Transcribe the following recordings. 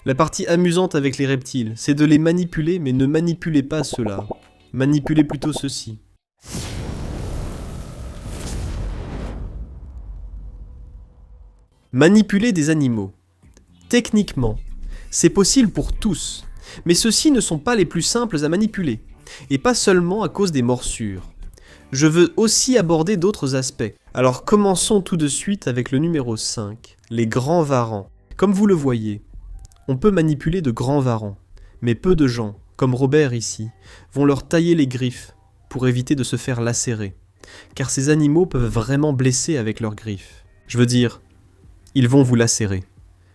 La partie amusante avec les reptiles, c'est de les manipuler, mais ne manipulez pas ceux-là. Manipulez plutôt ceux-ci. Manipuler des animaux. Techniquement, c'est possible pour tous, mais ceux-ci ne sont pas les plus simples à manipuler, et pas seulement à cause des morsures. Je veux aussi aborder d'autres aspects. Alors commençons tout de suite avec le numéro 5, les grands varans. Comme vous le voyez, on peut manipuler de grands varans, mais peu de gens, comme Robert ici, vont leur tailler les griffes pour éviter de se faire lacérer, car ces animaux peuvent vraiment blesser avec leurs griffes. Je veux dire, ils vont vous lacérer.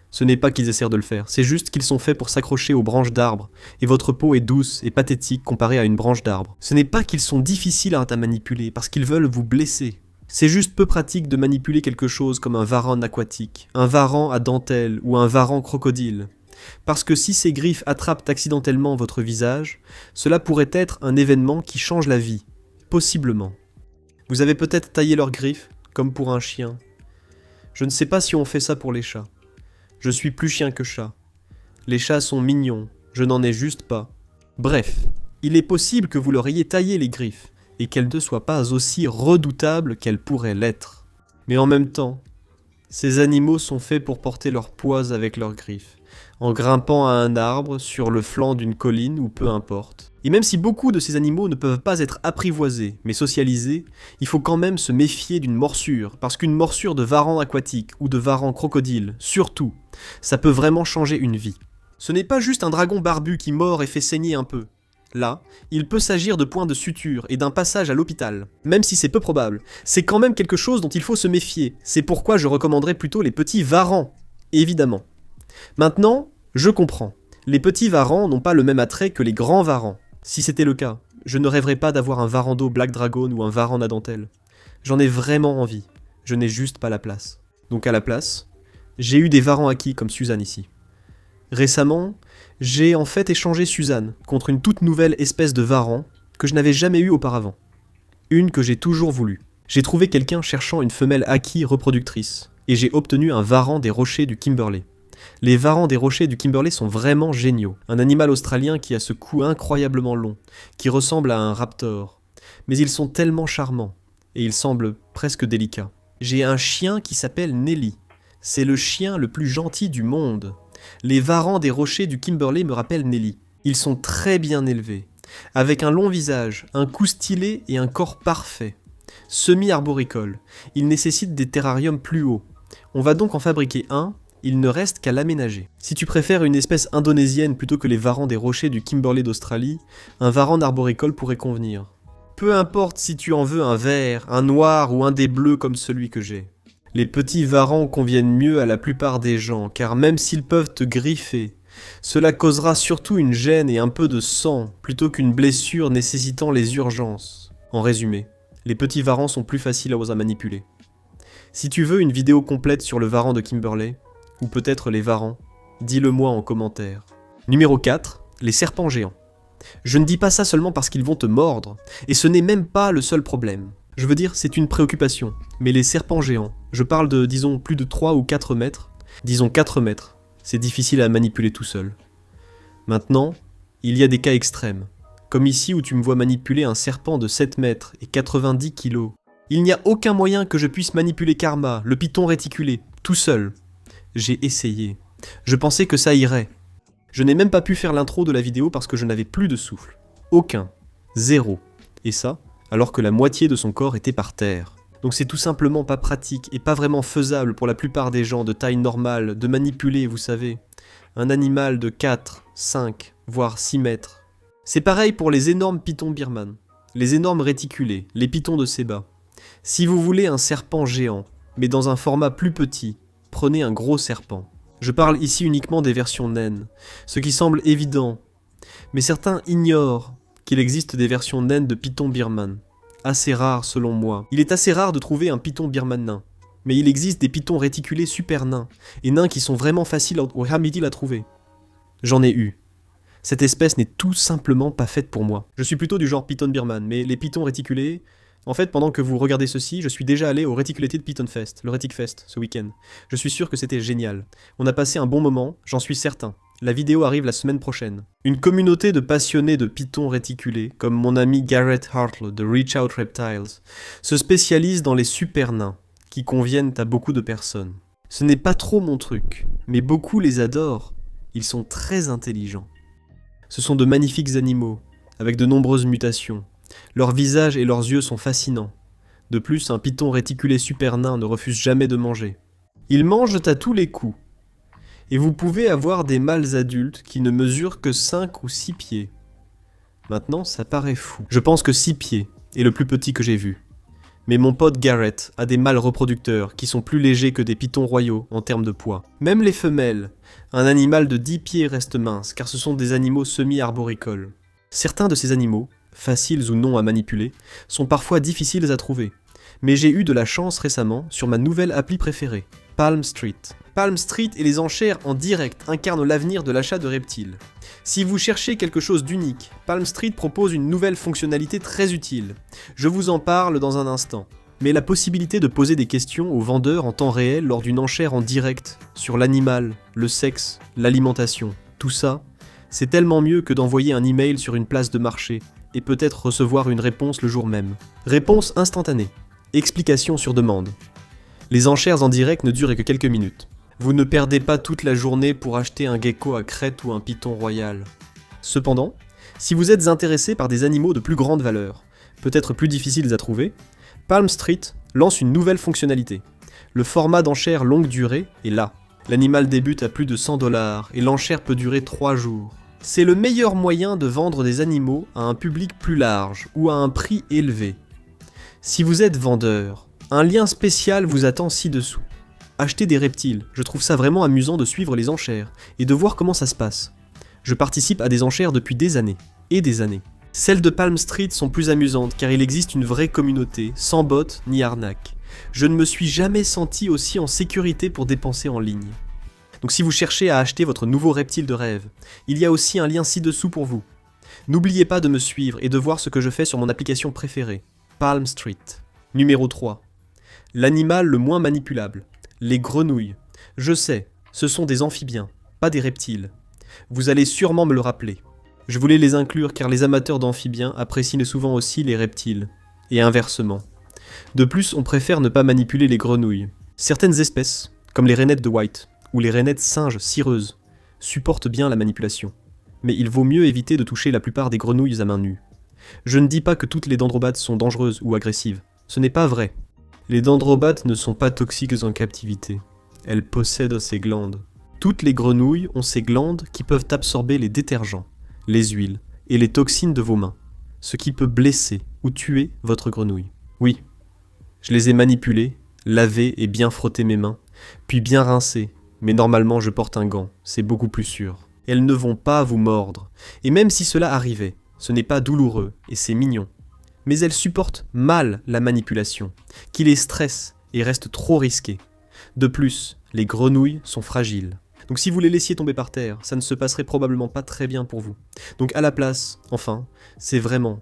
Ce n'est pas qu'ils essaient de le faire, c'est juste qu'ils sont faits pour s'accrocher aux branches d'arbres, et votre peau est douce et pathétique comparée à une branche d'arbre. Ce n'est pas qu'ils sont difficiles à manipuler, parce qu'ils veulent vous blesser. C'est juste peu pratique de manipuler quelque chose comme un varan aquatique, un varan à dentelle ou un varan crocodile. Parce que si ces griffes attrapent accidentellement votre visage, cela pourrait être un événement qui change la vie. Possiblement. Vous avez peut-être taillé leurs griffes, comme pour un chien. Je ne sais pas si on fait ça pour les chats. Je suis plus chien que chat. Les chats sont mignons, je n'en ai juste pas. Bref, il est possible que vous leur ayez taillé les griffes, et qu'elles ne soient pas aussi redoutables qu'elles pourraient l'être. Mais en même temps, ces animaux sont faits pour porter leur poids avec leurs griffes, en grimpant à un arbre, sur le flanc d'une colline ou peu importe. Et même si beaucoup de ces animaux ne peuvent pas être apprivoisés, mais socialisés, il faut quand même se méfier d'une morsure, parce qu'une morsure de varan aquatique ou de varan crocodile, surtout, ça peut vraiment changer une vie. Ce n'est pas juste un dragon barbu qui mord et fait saigner un peu. Là, il peut s'agir de points de suture et d'un passage à l'hôpital. Même si c'est peu probable, c'est quand même quelque chose dont il faut se méfier. C'est pourquoi je recommanderais plutôt les petits varans, évidemment. Maintenant, je comprends. Les petits varans n'ont pas le même attrait que les grands varans. Si c'était le cas, je ne rêverais pas d'avoir un varando Black Dragon ou un varan à dentelle. J'en ai vraiment envie, je n'ai juste pas la place. Donc à la place, j'ai eu des varans acquis comme Suzanne ici. Récemment, j'ai en fait échangé Suzanne contre une toute nouvelle espèce de varan que je n'avais jamais eue auparavant. Une que j'ai toujours voulu. J'ai trouvé quelqu'un cherchant une femelle acquis reproductrice, et j'ai obtenu un varan des rochers du Kimberley. Les varans des rochers du Kimberley sont vraiment géniaux. Un animal australien qui a ce cou incroyablement long, qui ressemble à un raptor. Mais ils sont tellement charmants, et ils semblent presque délicats. J'ai un chien qui s'appelle Nelly. C'est le chien le plus gentil du monde. Les varans des rochers du Kimberley me rappellent Nelly. Ils sont très bien élevés, avec un long visage, un cou stylé et un corps parfait. Semi-arboricole, ils nécessitent des terrariums plus hauts. On va donc en fabriquer un, il ne reste qu'à l'aménager. Si tu préfères une espèce indonésienne plutôt que les varans des rochers du Kimberley d'Australie, un varan arboricole pourrait convenir. Peu importe si tu en veux un vert, un noir ou un des bleus comme celui que j'ai. Les petits varans conviennent mieux à la plupart des gens, car même s'ils peuvent te griffer, cela causera surtout une gêne et un peu de sang, plutôt qu'une blessure nécessitant les urgences. En résumé, les petits varans sont plus faciles à manipuler. Si tu veux une vidéo complète sur le varan de Kimberley, ou peut-être les varans, dis-le moi en commentaire. Numéro 4, les serpents géants. Je ne dis pas ça seulement parce qu'ils vont te mordre, et ce n'est même pas le seul problème. Je veux dire, c'est une préoccupation, mais les serpents géants, je parle de, disons, plus de 3 ou 4 mètres, disons 4 mètres, c'est difficile à manipuler tout seul. Maintenant, il y a des cas extrêmes, comme ici où tu me vois manipuler un serpent de 7 mètres et 90 kilos. Il n'y a aucun moyen que je puisse manipuler Karma, le python réticulé, tout seul. J'ai essayé. Je pensais que ça irait. Je n'ai même pas pu faire l'intro de la vidéo parce que je n'avais plus de souffle. Aucun. Zéro. Et ça, alors que la moitié de son corps était par terre. Donc c'est tout simplement pas pratique et pas vraiment faisable pour la plupart des gens de taille normale de manipuler, vous savez, un animal de 4, 5, voire 6 mètres. C'est pareil pour les énormes pythons birmanes, les énormes réticulés, les pythons de Séba. Si vous voulez un serpent géant, mais dans un format plus petit, prenez un gros serpent. Je parle ici uniquement des versions naines, ce qui semble évident, mais certains ignorent qu'il existe des versions naines de python birman. Assez rares selon moi. Il est assez rare de trouver un python birman nain, mais il existe des pythons réticulés super nains, et nains qui sont vraiment faciles au Hamidi à trouver. J'en ai eu. Cette espèce n'est tout simplement pas faite pour moi. Je suis plutôt du genre python birman, mais les pythons réticulés... En fait, pendant que vous regardez ceci, je suis déjà allé au Reticulity de Python Fest, le Retic Fest, ce week-end. Je suis sûr que c'était génial. On a passé un bon moment, j'en suis certain. La vidéo arrive la semaine prochaine. Une communauté de passionnés de pitons réticulés, comme mon ami Garrett Hartle de Reach Out Reptiles, se spécialise dans les super nains, qui conviennent à beaucoup de personnes. Ce n'est pas trop mon truc, mais beaucoup les adorent. Ils sont très intelligents. Ce sont de magnifiques animaux, avec de nombreuses mutations. Leurs visages et leurs yeux sont fascinants. De plus, un python réticulé super nain ne refuse jamais de manger. Ils mangent à tous les coups. Et vous pouvez avoir des mâles adultes qui ne mesurent que 5 ou 6 pieds. Maintenant, ça paraît fou. Je pense que 6 pieds est le plus petit que j'ai vu. Mais mon pote Garrett a des mâles reproducteurs qui sont plus légers que des pythons royaux en termes de poids. Même les femelles, un animal de 10 pieds reste mince car ce sont des animaux semi-arboricoles. Certains de ces animaux, faciles ou non à manipuler, sont parfois difficiles à trouver. Mais j'ai eu de la chance récemment sur ma nouvelle appli préférée, Palm Street. Palm Street et les enchères en direct incarnent l'avenir de l'achat de reptiles. Si vous cherchez quelque chose d'unique, Palm Street propose une nouvelle fonctionnalité très utile. Je vous en parle dans un instant. Mais la possibilité de poser des questions aux vendeurs en temps réel lors d'une enchère en direct, sur l'animal, le sexe, l'alimentation, tout ça, c'est tellement mieux que d'envoyer un email sur une place de marché et peut-être recevoir une réponse le jour même. Réponse instantanée. Explication sur demande. Les enchères en direct ne durent que quelques minutes. Vous ne perdez pas toute la journée pour acheter un gecko à crête ou un python royal. Cependant, si vous êtes intéressé par des animaux de plus grande valeur, peut-être plus difficiles à trouver, Palm Street lance une nouvelle fonctionnalité. Le format d'enchère longue durée est là. L'animal débute à plus de 100 $ et l'enchère peut durer 3 jours. C'est le meilleur moyen de vendre des animaux à un public plus large ou à un prix élevé. Si vous êtes vendeur, un lien spécial vous attend ci-dessous. Acheter des reptiles, je trouve ça vraiment amusant de suivre les enchères et de voir comment ça se passe. Je participe à des enchères depuis des années, et des années. Celles de Palm Street sont plus amusantes car il existe une vraie communauté, sans bots ni arnaques. Je ne me suis jamais senti aussi en sécurité pour dépenser en ligne. Donc si vous cherchez à acheter votre nouveau reptile de rêve, il y a aussi un lien ci-dessous pour vous. N'oubliez pas de me suivre et de voir ce que je fais sur mon application préférée, Palm Street. Numéro 3. L'animal le moins manipulable. Les grenouilles. Je sais, ce sont des amphibiens, pas des reptiles. Vous allez sûrement me le rappeler. Je voulais les inclure car les amateurs d'amphibiens apprécient souvent aussi les reptiles. Et inversement. De plus, on préfère ne pas manipuler les grenouilles. Certaines espèces, comme les rainettes de White, ou les rainettes singes cireuses, supportent bien la manipulation. Mais il vaut mieux éviter de toucher la plupart des grenouilles à main nue. Je ne dis pas que toutes les dendrobates sont dangereuses ou agressives. Ce n'est pas vrai. Les dendrobates ne sont pas toxiques en captivité. Elles possèdent ces glandes. Toutes les grenouilles ont ces glandes qui peuvent absorber les détergents, les huiles et les toxines de vos mains, ce qui peut blesser ou tuer votre grenouille. Oui, je les ai manipulées, lavées et bien frotté mes mains, puis bien rincées, mais normalement je porte un gant, c'est beaucoup plus sûr. Elles ne vont pas vous mordre, et même si cela arrivait, ce n'est pas douloureux et c'est mignon. Mais elles supportent mal la manipulation, qui les stresse et reste trop risquée. De plus, les grenouilles sont fragiles. Donc si vous les laissiez tomber par terre, ça ne se passerait probablement pas très bien pour vous. Donc à la place, enfin, c'est vraiment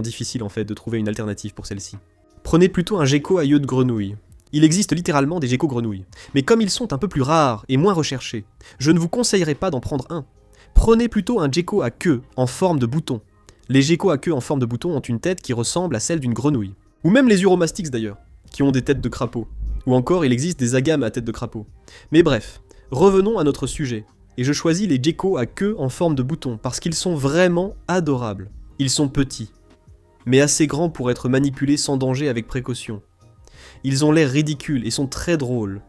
difficile en fait de trouver une alternative pour celle-ci. Prenez plutôt un gecko à yeux de grenouille. Il existe littéralement des geckos grenouilles. Mais comme ils sont un peu plus rares et moins recherchés, je ne vous conseillerais pas d'en prendre un. Prenez plutôt un gecko à queue en forme de bouton. Les geckos à queue en forme de bouton ont une tête qui ressemble à celle d'une grenouille. Ou même les uromastyx d'ailleurs, qui ont des têtes de crapaud. Ou encore il existe des agames à tête de crapaud. Mais bref, revenons à notre sujet. Et je choisis les geckos à queue en forme de bouton parce qu'ils sont vraiment adorables. Ils sont petits, mais assez grands pour être manipulés sans danger avec précaution. Ils ont l'air ridicules et sont très drôles.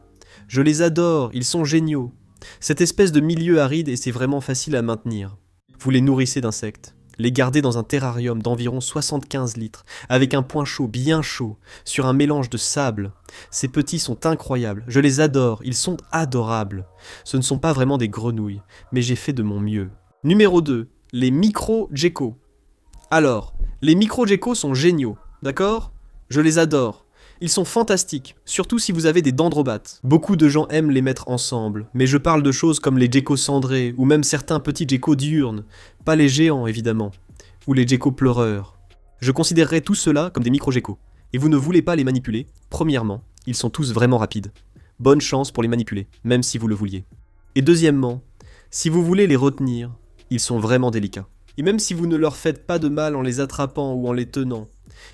Je les adore, ils sont géniaux. Cette espèce de milieu aride et c'est vraiment facile à maintenir. Vous les nourrissez d'insectes. Les garder dans un terrarium d'environ 75 litres, avec un point chaud, bien chaud, sur un mélange de sable. Ces petits sont incroyables, je les adore, ils sont adorables. Ce ne sont pas vraiment des grenouilles, mais j'ai fait de mon mieux. Numéro 2, les micro-geckos. Alors, les micro-geckos sont géniaux, d'accord ? Je les adore. Ils sont fantastiques, surtout si vous avez des dendrobates. Beaucoup de gens aiment les mettre ensemble, mais je parle de choses comme les geckos cendrés, ou même certains petits geckos diurnes, pas les géants évidemment, ou les geckos pleureurs. Je considérerais tout cela comme des micro-geckos, et vous ne voulez pas les manipuler. Premièrement, ils sont tous vraiment rapides. Bonne chance pour les manipuler, même si vous le vouliez. Et deuxièmement, Si vous voulez les retenir, ils sont vraiment délicats. Et même si vous ne leur faites pas de mal en les attrapant ou en les tenant,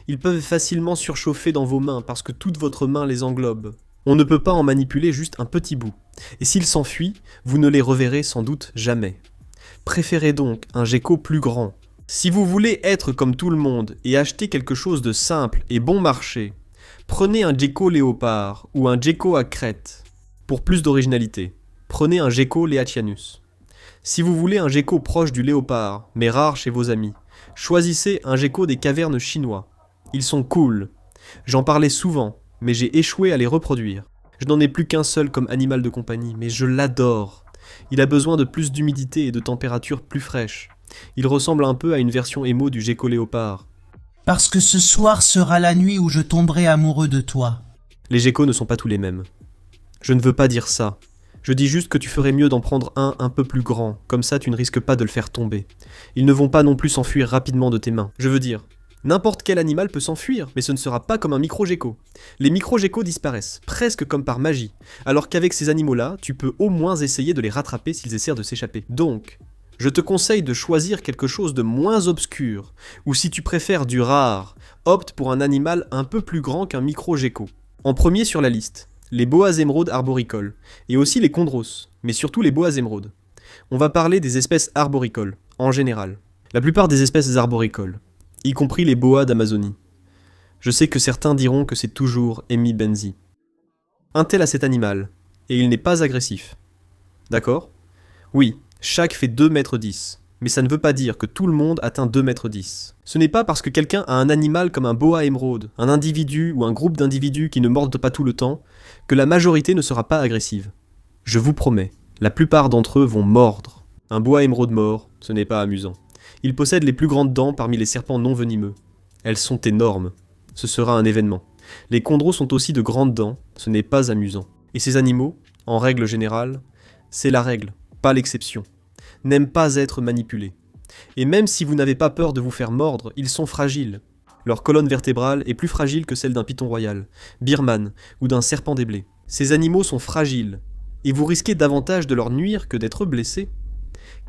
ils peuvent facilement surchauffer dans vos mains parce que toute votre main les englobe. On ne peut pas en manipuler juste un petit bout. Et s'ils s'enfuient, vous ne les reverrez sans doute jamais. Préférez donc un gecko plus grand. Si vous voulez être comme tout le monde et acheter quelque chose de simple et bon marché, prenez un gecko léopard ou un gecko à crête. Pour plus d'originalité, prenez un gecko leatianus. Si vous voulez un gecko proche du léopard, mais rare chez vos amis, choisissez un gecko des cavernes chinois. Ils sont cool. J'en parlais souvent, mais j'ai échoué à les reproduire. Je n'en ai plus qu'un seul comme animal de compagnie, mais je l'adore. Il a besoin de plus d'humidité et de température plus fraîche. Il ressemble un peu à une version émo du gecko léopard. Parce que ce soir sera la nuit où je tomberai amoureux de toi. Les geckos ne sont pas tous les mêmes. Je ne veux pas dire ça. Je dis juste que tu ferais mieux d'en prendre un peu plus grand, comme ça tu ne risques pas de le faire tomber. Ils ne vont pas non plus s'enfuir rapidement de tes mains. Je veux dire, n'importe quel animal peut s'enfuir, mais ce ne sera pas comme un micro-gecko. Les micro-geckos disparaissent, presque comme par magie, alors qu'avec ces animaux-là, tu peux au moins essayer de les rattraper s'ils essaient de s'échapper. Donc, je te conseille de choisir quelque chose de moins obscur, ou si tu préfères du rare, opte pour un animal un peu plus grand qu'un micro-gecko. En premier sur la liste, les boas émeraudes arboricoles, et aussi les chondros, mais surtout les boas émeraudes. On va parler des espèces arboricoles, en général. La plupart des espèces arboricoles, y compris les boas d'Amazonie. Je sais que certains diront que c'est toujours Amy Benzi. Un tel a cet animal, et il n'est pas agressif. D'accord ? Oui, chaque fait 2,10 m, mais ça ne veut pas dire que tout le monde atteint 2,10 m. Ce n'est pas parce que quelqu'un a un animal comme un boa émeraude, un individu ou un groupe d'individus qui ne mordent pas tout le temps, que la majorité ne sera pas agressive. Je vous promets, la plupart d'entre eux vont mordre. Un boa émeraude mort, ce n'est pas amusant. Il possède les plus grandes dents parmi les serpents non venimeux. Elles sont énormes. Ce sera un événement. Les chondros ont aussi de grandes dents, ce n'est pas amusant. Et ces animaux, en règle générale, c'est la règle, pas l'exception, n'aiment pas être manipulés. Et même si vous n'avez pas peur de vous faire mordre, ils sont fragiles. Leur colonne vertébrale est plus fragile que celle d'un python royal, birman ou d'un serpent des blés. Ces animaux sont fragiles, et vous risquez davantage de leur nuire que d'être blessés.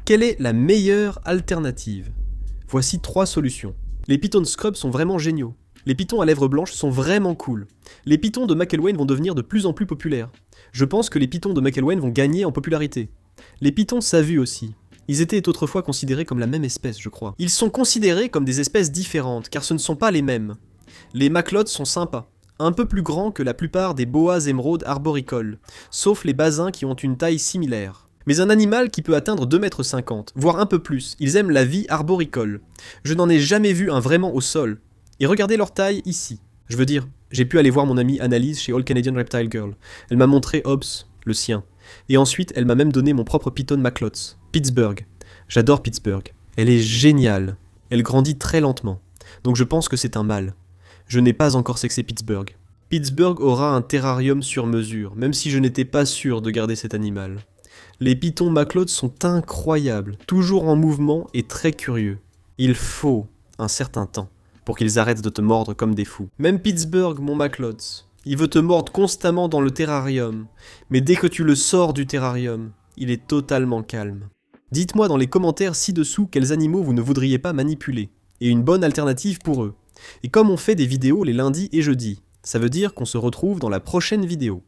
Quelle est la meilleure alternative ? Voici 3 solutions. Les pitons scrub sont vraiment géniaux. Les pitons à lèvres blanches sont vraiment cool. Les pitons de McElwain vont devenir de plus en plus populaires. Je pense que les pitons de McElwain vont gagner en popularité. Les pitons savus aussi. Ils étaient autrefois considérés comme la même espèce, je crois. Ils sont considérés comme des espèces différentes, car ce ne sont pas les mêmes. Les maclots sont sympas, un peu plus grands que la plupart des boas émeraudes arboricoles, sauf les basins qui ont une taille similaire. Mais un animal qui peut atteindre 2,50 m, voire un peu plus, ils aiment la vie arboricole. Je n'en ai jamais vu un vraiment au sol. Et regardez leur taille ici. Je veux dire, j'ai pu aller voir mon amie Annalise chez All Canadian Reptile Girl. Elle m'a montré Hobbs, le sien. Et ensuite, elle m'a même donné mon propre piton Maclots, Pittsburgh. J'adore Pittsburgh. Elle est géniale. Elle grandit très lentement. Donc je pense que c'est un mâle. Je n'ai pas encore sexé Pittsburgh. Pittsburgh aura un terrarium sur mesure, même si je n'étais pas sûr de garder cet animal. Les pitons Maclots sont incroyables, toujours en mouvement et très curieux. Il faut un certain temps pour qu'ils arrêtent de te mordre comme des fous. Même Pittsburgh, mon Maclots, il veut te mordre constamment dans le terrarium, mais dès que tu le sors du terrarium, il est totalement calme. Dites-moi dans les commentaires ci-dessous quels animaux vous ne voudriez pas manipuler, et une bonne alternative pour eux. Et comme on fait des vidéos les lundis et jeudis, ça veut dire qu'on se retrouve dans la prochaine vidéo.